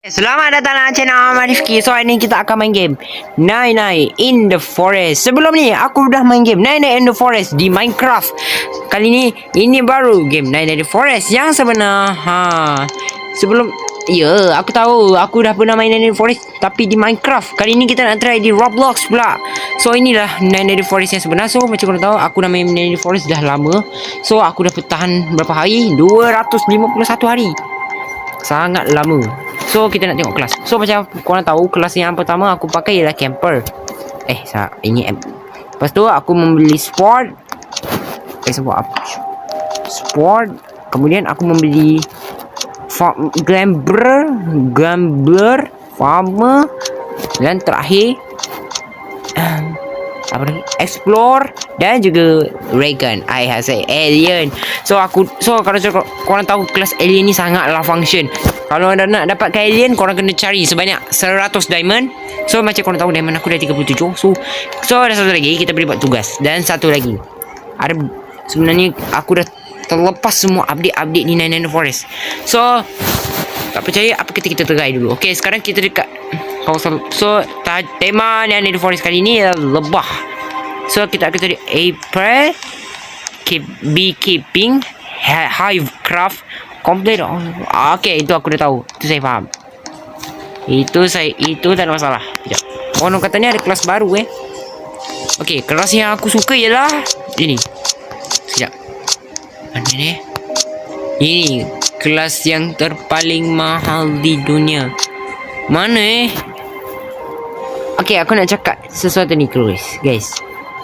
Selamat datang dalam channel Ahmad Rifki. So hari ni kita akan main game Night Night in the Forest. Sebelum ni aku dah main game Night Night in the Forest di Minecraft. Kali ni ini baru game Night Night in the Forest yang sebenar. Sebelum aku tahu aku dah pernah main Night Night in the Forest tapi di Minecraft. Kali ni kita nak try di Roblox pula. So inilah Night Night in the Forest yang sebenar. So macam korang tahu aku dah main Night Night in the Forest dah lama. So aku dah bertahan berapa hari? 251 hari. Sangat lama. So kita nak tengok kelas. So macam korang tahu, kelas yang pertama aku pakai ialah camper. Lepas tu aku membeli sport. Sport. Kemudian aku membeli gambler, farmer, dan terakhir apa lagi? Explore dan juga Reagan. I have say alien. So kalau korang tahu kelas alien ni sangatlah function. Kalau anda nak dapatkan alien, korang kena cari sebanyak 100 diamond. So macam korang tahu diamond aku dah 37. So ada satu lagi, kita boleh buat tugas. Dan satu lagi, ada sebenarnya aku dah terlepas semua update ni Night Night in the Forest. So tak percaya, apa kita try dulu. Okay, sekarang kita dekat kawasan. So tema Night Night in the Forest kali ni adalah lebah. So kita akan cari April, beekeeping, hive craft, complete. Okay, itu aku dah tahu. Itu saya faham. Itu tak ada masalah. Sekejap. Orang kata ni ada kelas baru Okay, kelas yang aku suka ialah ini. Sekejap. Mana ni? Ini kelas yang terpaling mahal di dunia. Mana Okay, aku nak cakap sesuatu ni guys.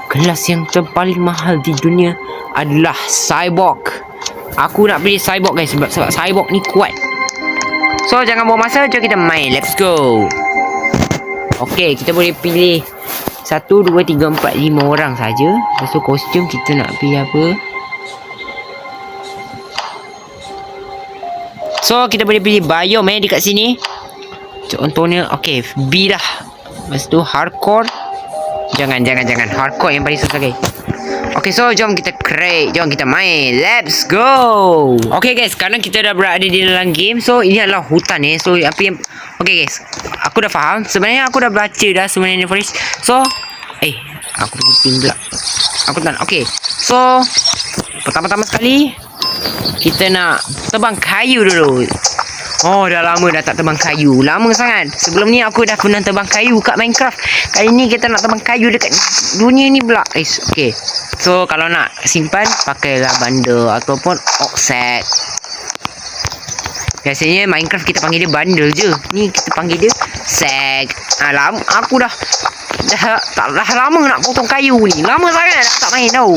Kelas yang terpaling mahal di dunia adalah cyborg. Aku nak pilih cyborg guys, sebab cyborg ni kuat. So jangan buang masa, jom kita main. Let's go. Okay, kita boleh pilih 1, 2, 3, 4, 5 orang saja. Lepas tu kostum kita nak pilih apa? So kita boleh pilih biome dekat sini. Contohnya okay, B lah. Lepas tu hardcore. Jangan hardcore yang paling susah guys. Okay, so jom kita create. Jom kita main. Let's go. Okay guys, sekarang kita dah berada di dalam game. So ini adalah hutan So apa yang okay guys, aku dah faham. Sebenarnya aku dah baca dah sebenarnya di Forest. So aku pin pula. Aku tak. Okay, so pertama-tama sekali kita nak tebang kayu dulu. Oh, dah lama dah tak tebang kayu. Lama sangat. Sebelum ni aku dah pernah tebang kayu kat Minecraft. Kali ni kita nak tebang kayu dekat dunia ni pula. Okay. So, kalau nak simpan, pakailah bundle ataupun offset. Biasanya Minecraft kita panggil dia bundle je. Ni kita panggil dia sag. Lama. Aku dah lama nak potong kayu ni. Lama sangat dah tak main tau.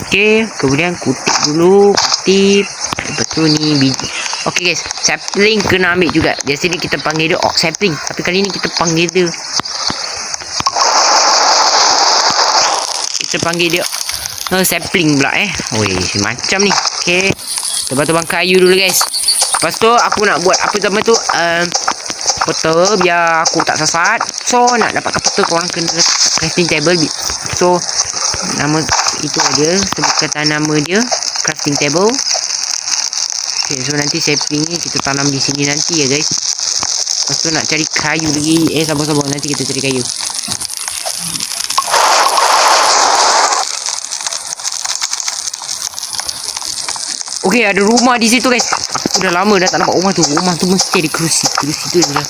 Okay. Kemudian kutip dulu. Lepas tu ni biji. Okay guys, sapling kena ambil juga. Biasanya kita panggil dia oak sapling, tapi kali ni kita panggil dia sapling pula macam ni. Okay, tebang-tebang kayu dulu guys. Lepas tu aku nak buat apa nama tu, peta biar aku tak sesat. So nak dapatkan peta, korang kena crafting table. So nama itu dia, sebutkan nama dia crafting table. Okay, so nanti sapling ni kita tanam di sini nanti ya guys. Lepas tu nak cari kayu lagi. Sabar nanti kita cari kayu. Okay, ada rumah di situ guys. Aku dah lama dah tak nampak rumah tu. Rumah tu mesti ada kerusi. Kerusi tu adalah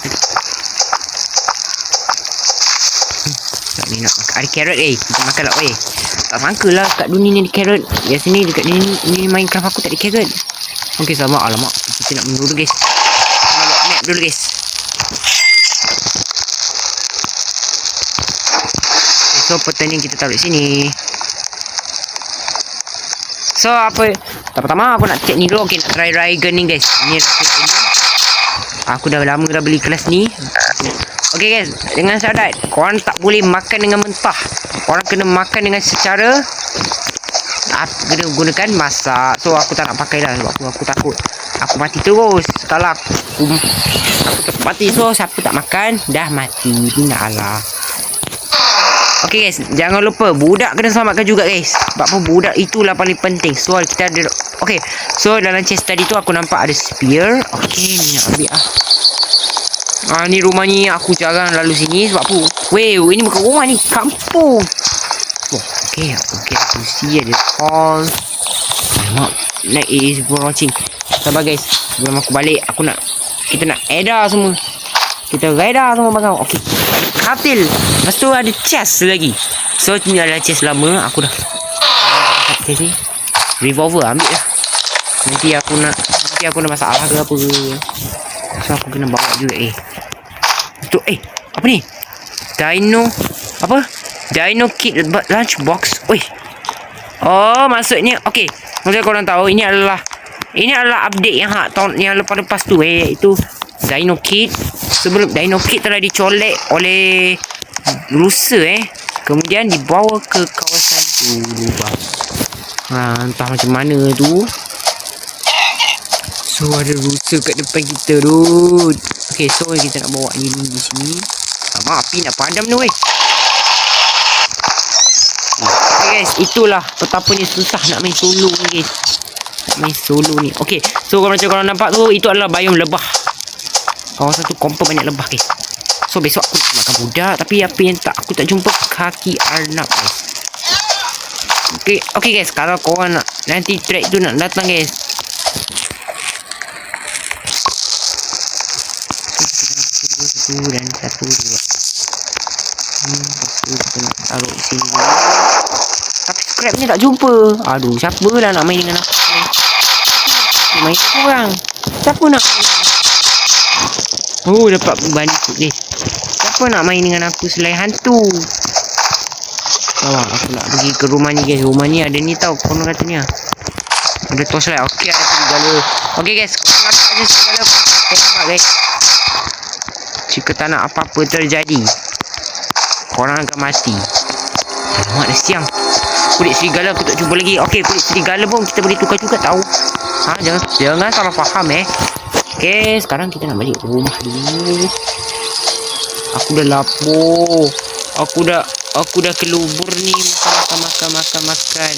ni nak makan. Ada carrot kita makan lah. Tak sangka lah kat dunia ni ada carrot. Biasanya dekat ni Minecraft aku tak ada carrot. Okay, sama. Alamak, kita nak menurut guys. Kita nak buat map dulu guys. Okay, so peta ni kita taruh sini. So apa, pertama aku nak check ni dulu. Okay, nak try Reagan ni guys. Ni aku dah lama dah beli kelas ni. Okay guys, dengan syarat korang tak boleh makan dengan mentah. Korang kena makan dengan secara kena gunakan masak. So aku tak nak pakai dah sebab aku takut aku mati terus. Kalau aku mati, so siapa tak makan dah mati. Ingatlah. Okay guys, jangan lupa budak kena selamatkan juga guys. Sebab apa, budak itulah paling penting. So kita ada. Okay, so dalam chest tadi tu aku nampak ada spear. Okay, ni nak ambil Ni rumah ni aku jarang lalu sini sebab apa? Weh, ini bukan rumah ni, kampung. Oh, okay, aku see ada hall. Alamak, like is watching. Sabar guys, sebelum aku balik, kita nak eda semua. Kita reda semua barang. Okay, katil. Lepas tu ada chest lagi. So, ni adalah chest lama. Aku dah chest ni. Revolver, ambil lah. Nanti aku nak masalah ke apa ke. So, aku kena bawa juga. Betul. Apa ni? Dino kit lunch box. Oi. Oh, maksudnya okey. Maksudnya korang tahu ini adalah update yang lepas tu iaitu Dino kit. Sebelum Dino kit telah dicolek oleh rusa kemudian dibawa ke kawasan tu lubang. Entah macam mana tu. So ada rusa kat depan kita tu. Okey, so kita nak bawa ni di sini. Api nak padam ni weh. Okay guys, itulah betapanya susah nak main solo ni guys. Okay, so kalau macam korang nampak tu, itu adalah biome lebah. Kawasan tu confirm banyak lebah guys. So besok aku nak makan budak, tapi apa yang aku tak jumpa kaki arnab guys. Okay guys, kalau korang nak nanti track tu nak datang guys, satu dan satu dua. Kita nak taruh di sini dulu. Tapi scrap ni tak jumpa. Aduh, siapa lah nak main dengan aku ni? Main korang. Siapa nak main dengan aku? Oh, dapat bantu ni. Siapa nak main dengan aku selain hantu? Aku nak pergi ke rumah ni guys. Rumah ni ada ni tau, konon katanya. Ada torchlight. Okey, ada serigala. Okey guys, korang nampak je serigala. Korang nampak guys. Jika tak nak apa-apa terjadi, korang akan mati. Alamak, dah siang. Kulit serigala aku tak jumpa lagi. Okey, kulit serigala pun kita boleh tukar juga tahu. Jangan salah faham Okey, sekarang kita nak balik rumah dulu. Aku dah lapar. Aku dah kelubur ni makan.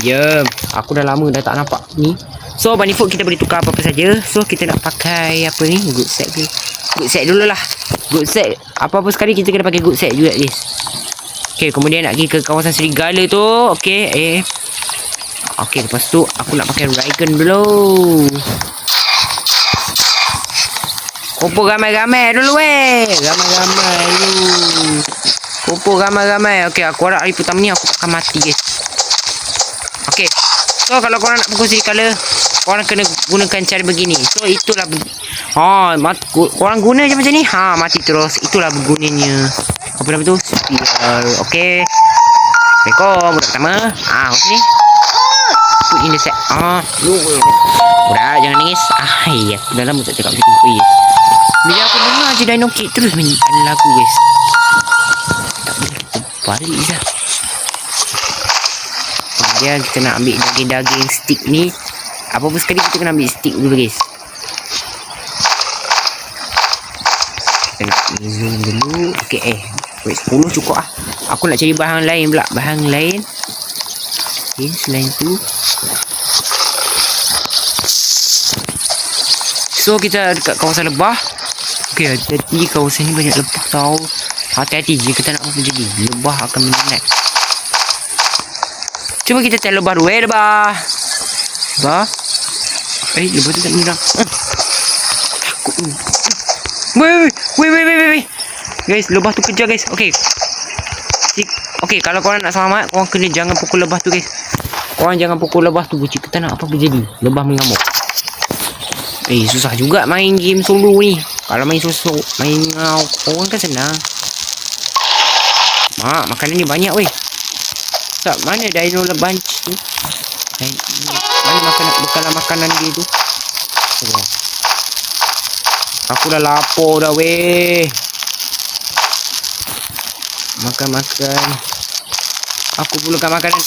Ya, aku dah lama dah tak nampak ni. So, bunny food kita boleh tukar apa-apa saja. So, kita nak pakai apa ni? Good set ke? Good set dulu lah. Good set. Apa-apa sekali kita kena pakai good set juga guys. Okay, kemudian nak pergi ke kawasan serigala tu. Okay, okay, lepas tu aku nak pakai Raygun dulu. Kumpul ramai-ramai dulu Ramai-ramai dulu. Kumpul ramai-ramai. Okay, aku harap hari pertama ni aku akan mati guys. Okay, so kalau korang nak pukul serigala, korang kena gunakan cara begini. So itulah korang guna je macam ni. Mati terus. Itulah bergunanya apa nama tu? Spear. Okay, Assalamualaikum budak pertama. Macam ni. Put in the set. Budak jangan nangis. Aku dah lama tak cakap macam tu. Bila aku dengar je Dino Kid terus main lagu guys. Tak boleh kita balik je. Kemudian kita nak ambil daging-daging stick ni. Apa-apa sekali kita kena ambil stick dulu guys. Kita nak minum dulu. Okay, wait, 10 cukup lah. Aku nak cari bahan lain pula. Bahan lain. Okay, selain tu. So, kita dekat kawasan lebah. Okay, hati-hati kawasan ni banyak lebah tau. Hati-hati jika kita nak apa jadi. Lebah akan menyinat. Cuba kita cari lebah dulu. Lebah. Lebah. Lebah tu tak menyerang. Takut ni. Wait. Guys, lebah tu kejar guys. Okay. Okay, kalau korang nak selamat, korang kena jangan pukul lebah tu guys. Korang jangan pukul lebah tu. Jika kita nak apa berjadi. Lebah mengamuk. Susah juga main game solo ni. Kalau main solo, main orang kan senang. Makanan ni banyak weh. Tak, mana dino bunch tu? Mana bekalan makanan dia tu? Aku dah lapar dah weh. Makan. Aku perlukan makanan.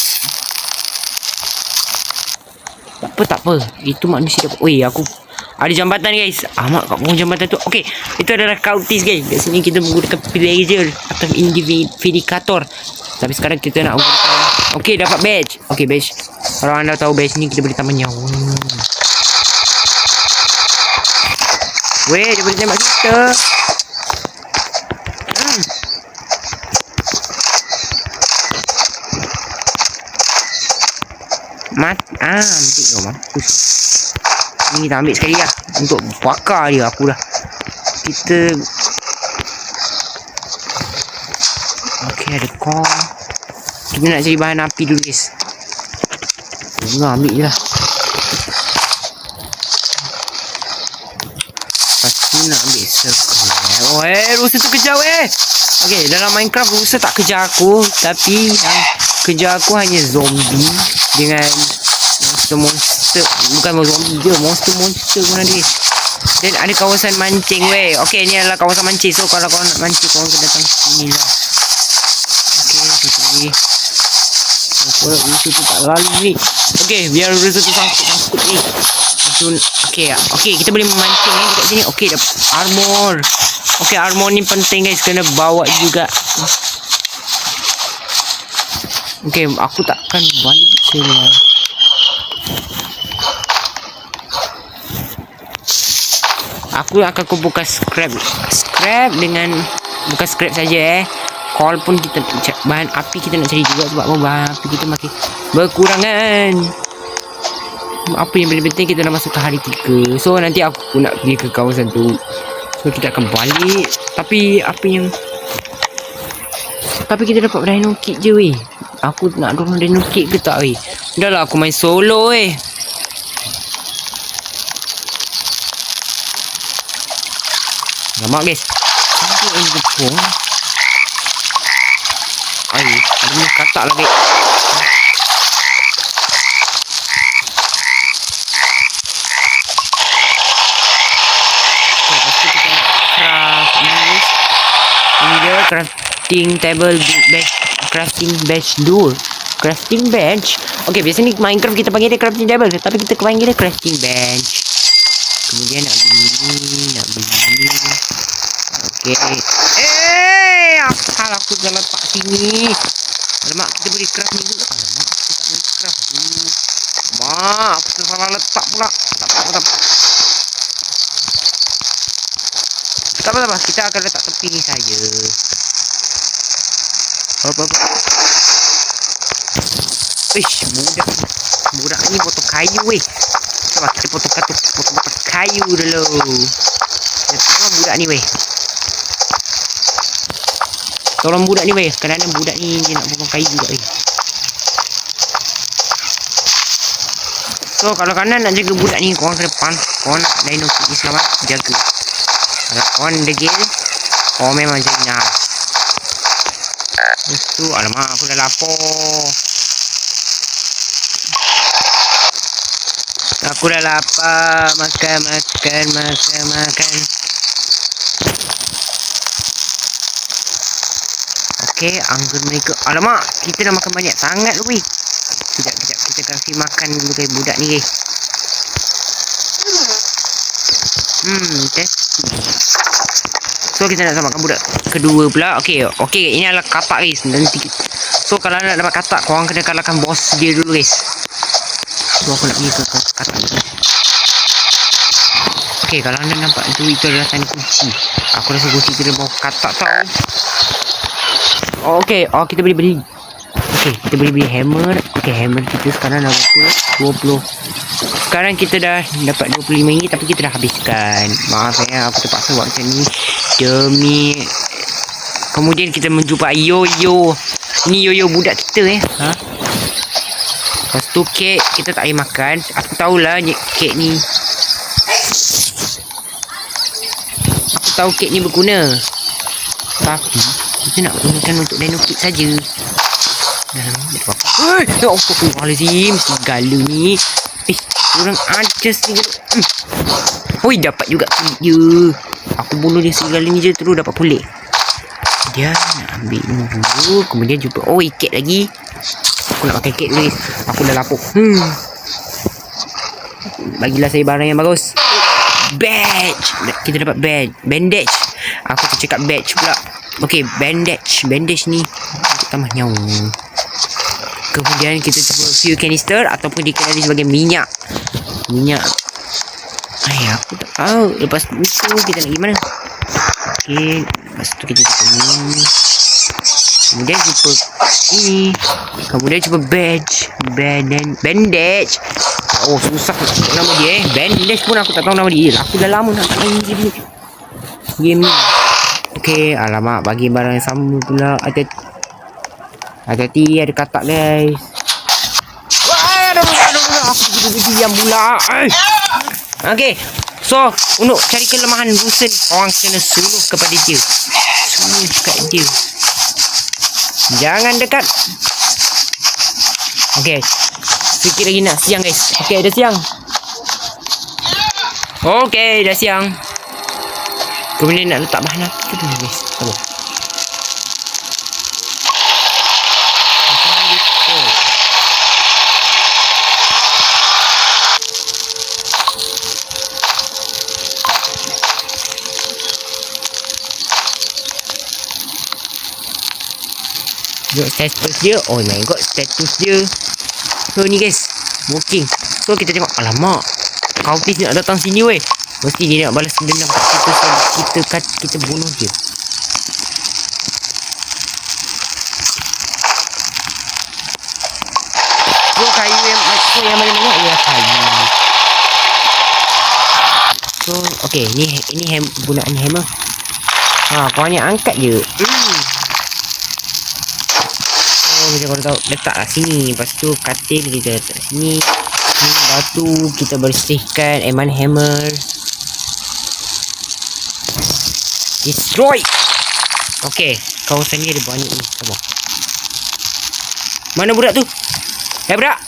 Tak apa. Itu manusia dapat. Aku ada jambatan guys. Mak kat bawah jambatan tu. Okay, itu adalah cultist guys. Kat sini kita menggunakan villager atau individuator. Tapi sekarang kita nak menggunakan. Okay, dapat badge. Okay, badge. Kalau anda tahu badge ni kita boleh tambah nyawa. Weh, dia boleh tembak kita. Ambil kau mampus. Ni kita ambil sekali lah. Untuk bakar dia aku dah. Kita okey, ada kong. Kita nak cari bahan api dulu guys. Bunga ambil je lah. Lepas tu nak ambil circle. Rusa tu kejar okey, dalam Minecraft rusa tak kejar aku. Tapi yang kejar aku hanya zombie dengan monster. Bukan zombie je, monster pun ada guys. Dan ada kawasan mancing okey, ni adalah kawasan mancing. So kalau kau nak mancing, kau kena datang sini lah. Okey, kita ni rusa tu tak lalu ni. Okey, biar rusa tu sangkut ni. Okey, kita boleh memancing ni dekat sini. Okey, dapat armor. Okey, armor ni penting guys, kena bawa juga. Okey, aku takkan balik sini. Aku akan kumpulkan scrap dengan bukan scrap saja coal pun kita bahan api kita nak cari juga, sebab bahan api kita makin berkurangan. Apa yang paling penting, kita dah masuk ke hari 3. So nanti aku pun nak pergi ke kawasan tu. So kita akan balik. Tapi kita dapat dino kit je Aku nak dorong dino kit ke tak Dah lah, aku main solo Lama guys. Sampai ini gepung. Ada ni katak lagi. Lepas tu kita nak craft ni. Ini dia crafting table bench. Crafting bench door. Crafting bench. Okey, biasa ni Minecraft kita panggil dia crafting table, tapi kita panggil dia crafting bench. Kemudian nak beli. Okey. Asal aku dah letak sini. Alamak, kita boleh craft ni dulu. Alamak, kita tak boleh craft dulu. Mak, aku salah letak pula. Tak apa. Kita akan letak tepi ni saja. Apa. Budak ni potong kayu Coba kita potong kayu dulu. Tolong budak ni Tolong budak ni kerana budak ni dia nak potong kayu juga So kalau kanan nak jaga budak ni, korang ke depan. Korang nak dino kit ni selamat, jaga. Kalau korang degil, korang memang jadi nak. Lepas tu, alamak aku dah lapar. Aku dah lapar. Makan. Okey, anggur mereka. Alamak, kita dah makan banyak sangat lu Sekejap. Kita kasih makan dulu ke budak ni Okay. So kita nak samakan budak kedua pula. Okey, ini adalah katak guys. Nanti so kalau nak dapat katak, korang kena kalahkan bos dia dulu guys. So aku nak pergi ke katak. Okey, kalau anda nampak tu, itu adalah tani kunci. Aku rasa kunci kita bawa katak tau. Okey, kita boleh beli. Okey, kita boleh beli hammer. Okey, hammer kita sekarang dah berapa? 20. Sekarang kita dah dapat 25 ringgit, tapi kita dah habiskan. Maaf aku terpaksa buat macam ni demi. Kemudian kita menjumpai yoyo. Ini yoyo budak kita Lepas tu kek kita tak boleh makan. Aku tahulah kek ni. Aku tahu kek ni berguna, tapi kita nak gunakan untuk dino kit saja. Astagfirullahalazim, segala ni. Kurang ajar segala. Dapat juga kulit dia. Aku bunuh dia segala ni je, terus dapat kulit. Dia nak ambil ni dulu. Kemudian jumpa ikat lagi. Aku nak pakai kek guys. Aku dah lapuk. Bagilah saya barang yang bagus. Badge. Kita dapat bandage. Aku tercakap badge pula. Okey, bandage ni untuk tambah nyawa. Kemudian kita cuba fuel canister ataupun dikenali sebagai minyak. Aku tak tahu. Lepas tu kita nak pergi mana? Okay, lepas tu kita jumpa ni. Kemudian jumpa ini. Kemudian jumpa bandage. Oh, susah nak sebut nama dia Bandage pun aku tak tahu nama dia. Aku dah lama nak main game ni. Okay, alamak, bagi barang yang sama pula. Hati-hati, ada katak guys. Wah, aduh, aku diam pula. Okay, so untuk cari kelemahan Rusen, orang kena suluh kepada dia. Suluh dekat dia. Jangan dekat. Okay, sikit lagi nak siang guys. Okay, dah siang. Okay, dah siang. Kemudian nak letak bahan api tu guys. Sabar. Tengok status dia. Oh my god, status dia. So ni guys, working. So kita tengok. Alamak, Kautis nak datang sini weh. Mesti dia nak balas dendam kat kita bunuh dia. So kayu yang mana ya kayu. So okay, ni gunaan hammer. Korangnya angkat je. Macam korang tahu, letaklah sini. Lepas tu katil kita letak sini. Ni batu kita bersihkan. Eman hammer. Destroy. Okay, kawasan ni ada banyak ni. Sabar. Mana budak tu? Budak,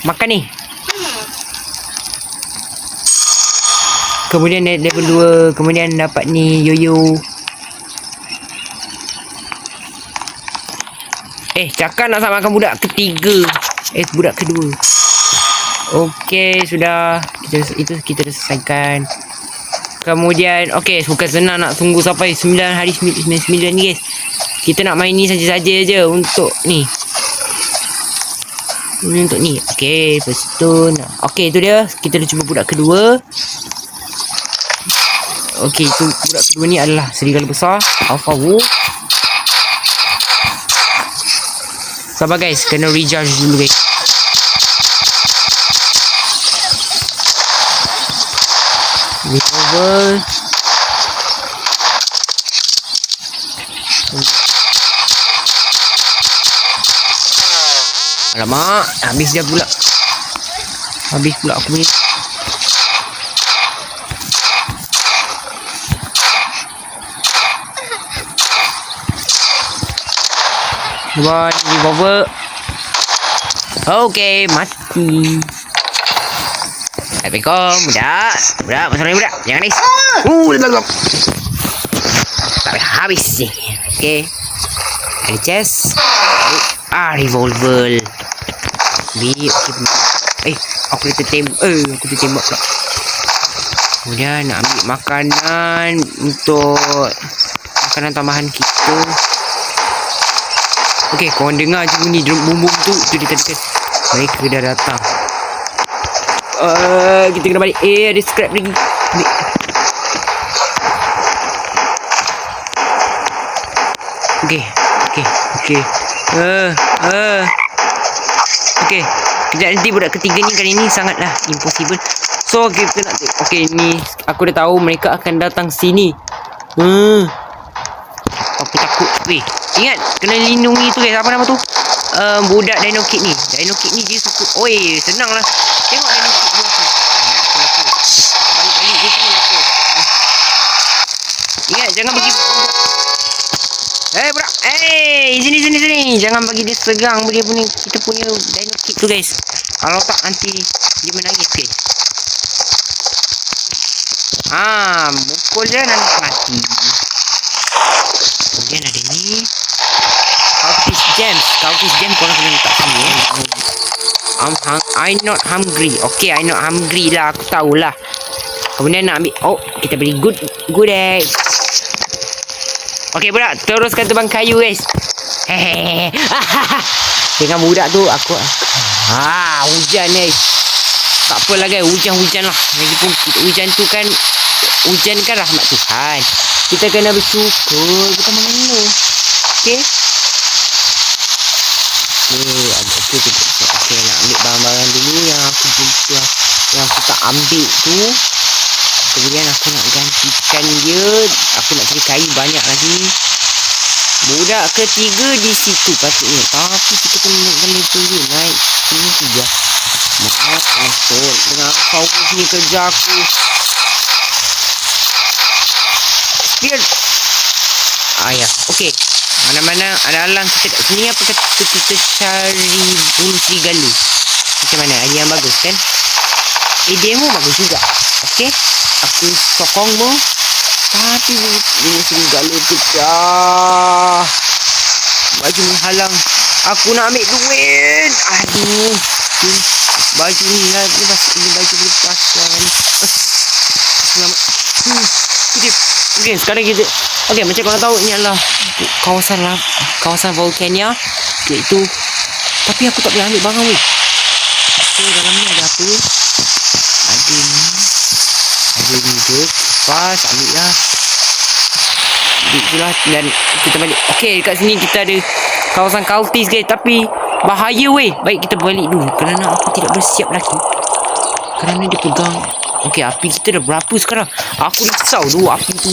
makan ni. Kemudian level 2. Kemudian dapat ni yoyo. Cakap nak sama makan budak ketiga. Budak kedua. Okey, sudah. Kita dah selesaikan. Kemudian, okey, bukan senang nak tunggu sampai 9 hari 9 ni guys. Kita nak main ni saja-saja je untuk ni. Untuk ni. Okey, lepas tu nak. Okey, tu dia. Kita dah cuba budak kedua. Okey, tu budak kedua ni adalah serigala besar. Alpha Wolf. Sabar guys, kena recharge dulu guys. Revolver. Alamak, habis dia pula. Habis pula aku punya. One revolver. Okay, mati. Assalamualaikum, budak. Masuk ni budak. Jangan nangis. Tak habis ni. Okay. Ada chest. Revolver. Aku tertembak pula. Kemudian nak ambil makanan untuk makanan tambahan kita. Okey, korang dengar je bunyi bum-bum tu dekat-dekat. Mereka dah datang. Kita kena balik. Ada scrap lagi. Ambil. Okey. Okey. Kejap nanti budak ketiga ni kali ni sangatlah impossible. So kita nak. Okey, ni aku dah tahu mereka akan datang sini. Aku takut. Weh, ingat kena lindungi tu guys. Apa nama tu? Budak Dino Kid ni. Dino Kid ni dia suka. Oi, senang lah. Tengok Dino Kid dia tu. Balik-balik dia tu apa? Ingat jangan bagi. Budak. Sini. Jangan bagi dia segang dia punya kita punya Dino Kid tu guys. Kalau tak nanti dia menangis guys. Mukul je nanti mati. Kemudian ada ni Cultist Gems korang kena letak sini I'm not hungry. Okay, I'm not hungry lah. Aku tahulah. Kemudian nak ambil. Kita beli good egg. Okay budak, teruskan tebang kayu guys. Dengan budak tu aku hujan guys. Tak Tak apalah guys, hujan-hujan lah. Lagipun hujan tu kan, hujan kan rahmat Tuhan. Kita kena bersyukur, bukan mengeluh. Okay? Okay, nak ambil barang-barang dulu yang aku jumpa, yang aku tak ambil tu. Kemudian aku nak gantikan dia. Aku nak cari kayu banyak lagi. Budak ketiga di situ patutnya. Tapi kita kena tunggu naik sini saja. Masuk dengan kau sini kerja aku. Spear. Ya. Okay. Mana-mana ada alang kita kat sini. Apa kata kita cari bulu serigala? Macam mana? Ada yang bagus kan? Demo bagus juga. Okay. Aku sokongmu. Tapi bulu serigala pecah. Baju menghalang. Aku nak ambil duit. Aduh. Baju ni lah. Ini baju berpasang. Selamat. Okay, sekarang kita. Okay, macam korang tahu ni adalah kawasan Volcania. Iaitu. Tapi aku tak boleh ambil barang ni. Okay, dalam ni ada apa? Ada ni. Ada ni je. Pas, ambil lah. Itulah. Dan kita balik. Okay, dekat sini kita ada kawasan cultist guys. Tapi bahaya weh. Baik kita balik dulu. Kerana aku tidak bersiap lagi. Kerana dia pegang. Okay, api kita dah berapa sekarang? Aku risau dulu api tu.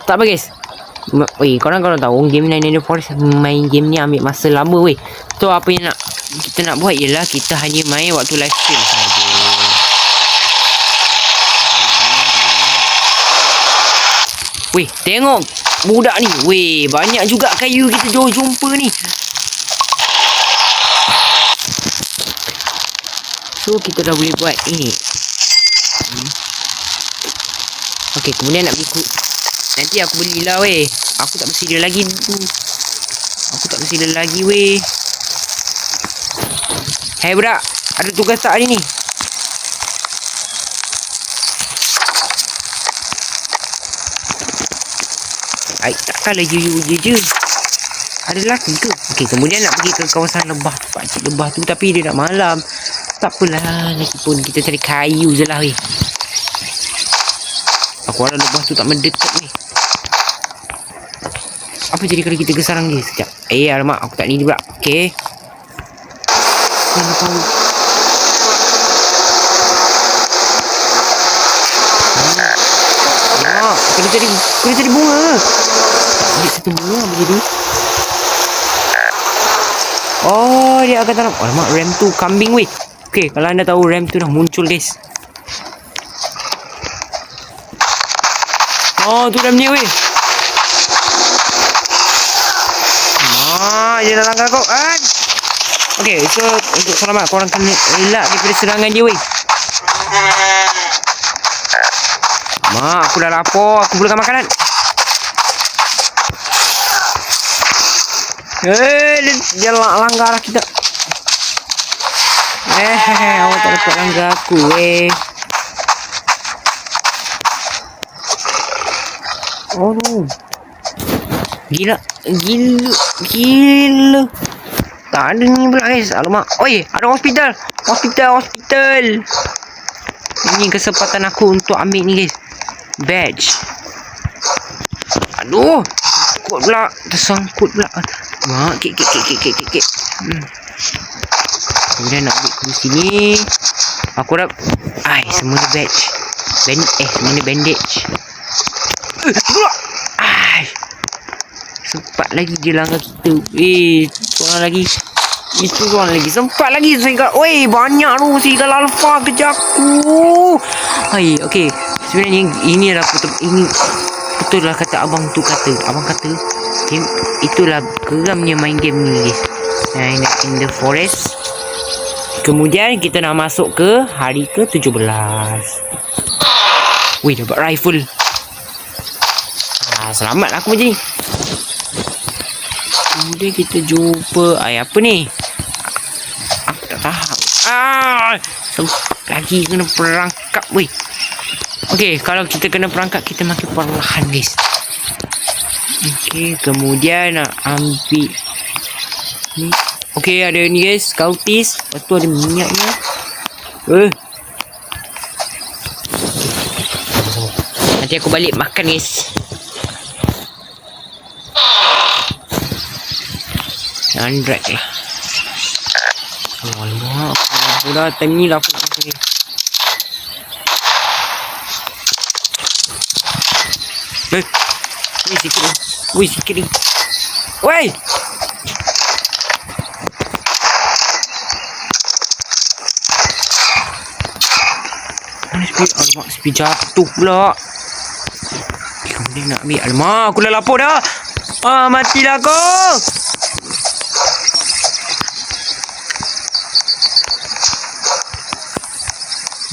Tak apa guys. Weh, korang tahu game Nine Forest main game ni ambil masa lama weh. So apa yang kita nak buat ialah kita hanya main waktu live stream saja. Weh, tengok budak ni. Weh, banyak juga kayu kita jumpa ni. So kita dah boleh buat ini. Okay, kemudian nak beli. Nanti aku belilah weh. Aku tak bersedia lagi tu. Weh. Hai budak, ada tugas tak hari ni? Takkanlah je. Ada lelaki ke? Okay, kemudian nak pergi ke kawasan lebah tu. Pakcik lebah tu. Tapi dia dah malam. Tak apalah. Lagipun kita cari kayu je lah weh. Aku harap lebah tu tak mendekat weh. Apa jadi kalau kita gesarang dia sekejap? Alamak, aku tak ni pula. Okay. Kena cari bunga. Ambil satu bunga apa jadi? Oh, dia akan tanam. Alamak, RAM tu kambing weh. Okay, kalau anda tahu RAM tu dah muncul guys. Oh, tu RAM dia weh. Dia dah langgar kau kan. Okay, so untuk selamat korang kena elak daripada serangan dia weh. Mak, aku dah lapar. Aku belikan makanan. Dia langgar kita. Awak tak dapat langgar aku weh. Oh no. Gila. Tak ada ni pula guys. Alamak. Oi, ada hospital. Ini kesempatan aku untuk ambil ni guys. Badge. Aduh. Tersangkut pula. Mak, kek. Kemudian nak ambil ke sini. Aku dah. Semua ni badge. Semua ni bandage. Sempat lagi dia langgar kita. Seorang lagi. Sempat lagi serigala. Banyak tu serigala alfa kejar aku. Okay. Sebenarnya ini adalah betul lah kata abang tu kata. Abang kata itulah geramnya main game ni guys. In the forest. Kemudian kita nak masuk ke hari ke-17. Dapat rifle. Selamat aku macam ni. Kemudian kita jumpa apa ni? Aku tak tahu. Sempat lagi kena perangkap weh. Okay, kalau kita kena perangkap, kita makin perlahan guys. Okay, kemudian nak ambil Ni. Okay, ada ni guys, kautis. Lepas tu ada minyaknya. Nanti aku balik makan guys. Android lah. Alamak, aku dah time ni lah aku makan ni. Wih, sikit ni. Woi! Alamak, speed jatuh pula. Dia nak ambil. Alamak, aku dah lapar dah. Matilah aku.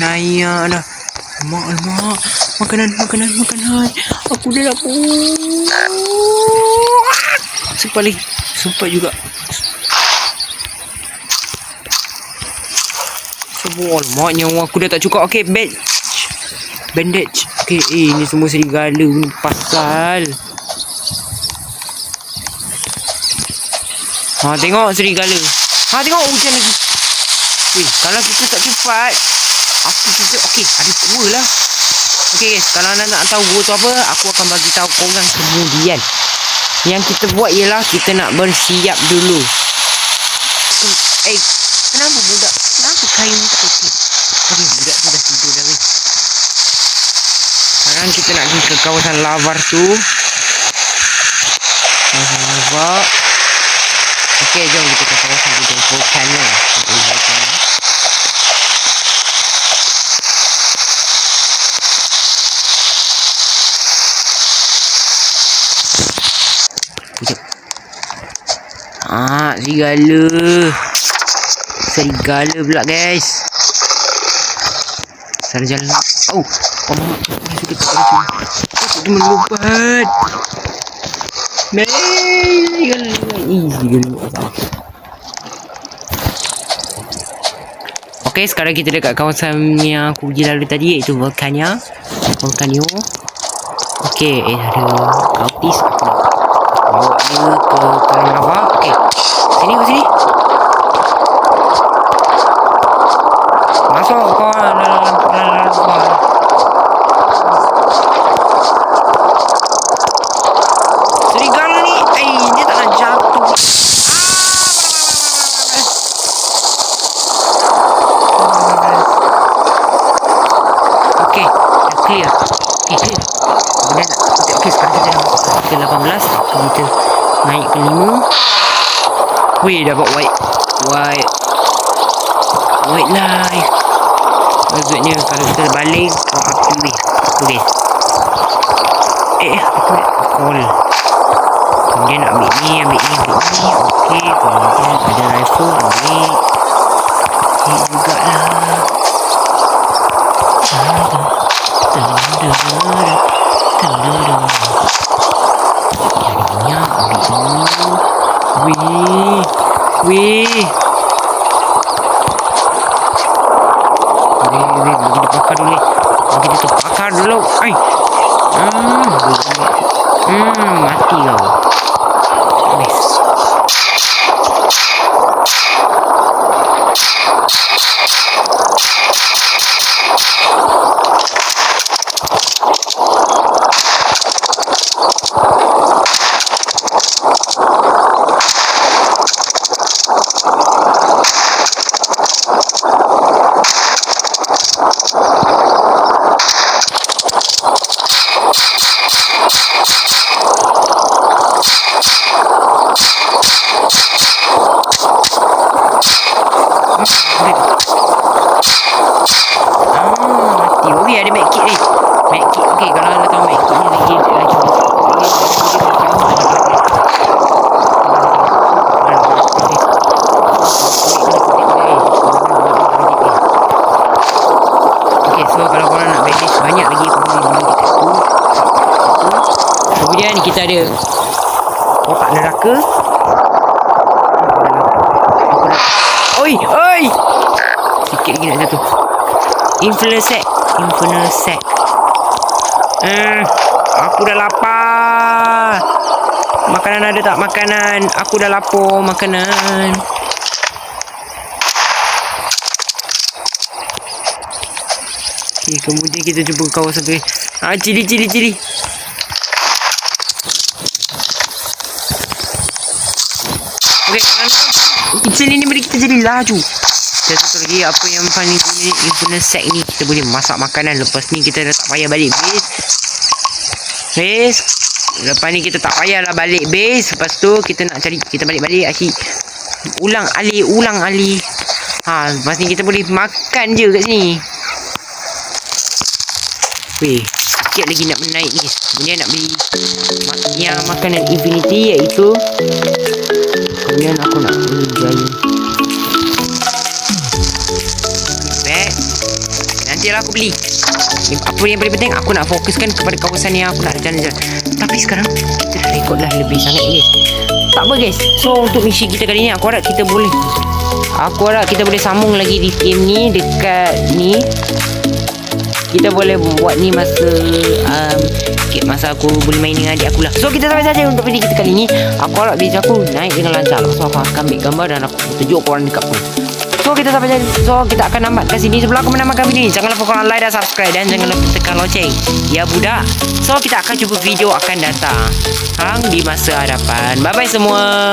Naya dah. Alamak. Makanan. Aku dah lapar. Sempat juga. Alamak, nyawa aku dah tak cukup. Okay, bandage. Okay, ni semua serigala ni pasal. Tengok serigala. Tengok hujan lagi. Weh, kalau kita tak cepat, okay, ada gua lah. Okay guys, kalau anda nak tahu gua tu apa, aku akan bagi tahu korang kemudian. Yang kita buat ialah kita nak bersiap dulu. Kenapa kain ni tak okey? Okay, budak tu dah tidur dah weh. Sekarang kita nak pergi ke kawasan lava tu. Kawasan lava. Okay, jom kita ke kawasan volcano. Serigala pula guys. Sana jalan. Masih kita ada dia melompat. Okay, sekarang kita dekat kawasan yang aku pergi lalu tadi, iaitu volcano. Okay, ada kautis. Bawa dia ke kawasan lava. Okay, sini. Masuk kau dalam lava. Serigala ni, dia tak nak jatuh. Okay, dah clear. Kemudian, okay, sekarang kita dah ke 18. Kita naik ke 5. Wih, dapat white light. Maksudnya kalau kita balik api weh. Okay. Aku nak call. Kemudian nak ambil ni. Okay, kemudian ada rifle, ambil. Okay jugalah. Minyak, ambil dulu. Weh. Bagi dia terbakar dulu. Mati kau. Nice. Mati. Okey, ada medkit ni. Medkit. Okey, kalau anda tahu medkit ni lagi okey, so kalau korang nak bandage banyak lagi kemudian kita ada kotak neraka. Oi! Sikit lagi nak jatuh. Infernal sack. Aku dah lapar. Makanan ada tak? Makanan. Aku dah lapar makanan. Okay, kemudian kita jumpa kawasan tu. Cili. Okay, cili ni beri kita jadi laju. Dan satu lagi, apa yang paling guna infinite sack ni, kita boleh masak makanan. Lepas ni kita dah tak payah balik base. Lepas ni kita tak payahlah balik base. Lepas tu kita nak cari, kita balik-balik asyik ulang alik. Lepas ni kita boleh makan je kat sini. Weh, sikit lagi nak menaik ni. Kemudian nak beli yang makanan infinity, iaitu kemudian aku nak beli giant bag. Nantilah aku beli. Apa yang paling penting, aku nak fokuskan kepada kawasan yang aku nak jalan-jalan. Tapi sekarang kita dah rekod dah lebih sangat guys. Tak apa guys. So untuk misi kita kali ni, aku harap kita boleh sambung lagi di game ni. Dekat ni kita boleh buat ni masa aku boleh main dengan adik aku lah. So kita sampai saja untuk video kita kali ni. Aku harap video aku naik dengan lancar. So aku akan ambil gambar dan aku tunjuk korang dekat pun. So kita sampai saja. So kita akan namat kat sini. Sebelum aku menamatkan video ni, jangan lupa korang like dan subscribe. Dan jangan lupa tekan loceng, ya budak. So kita akan jumpa video akan datang di masa hadapan. Bye bye semua.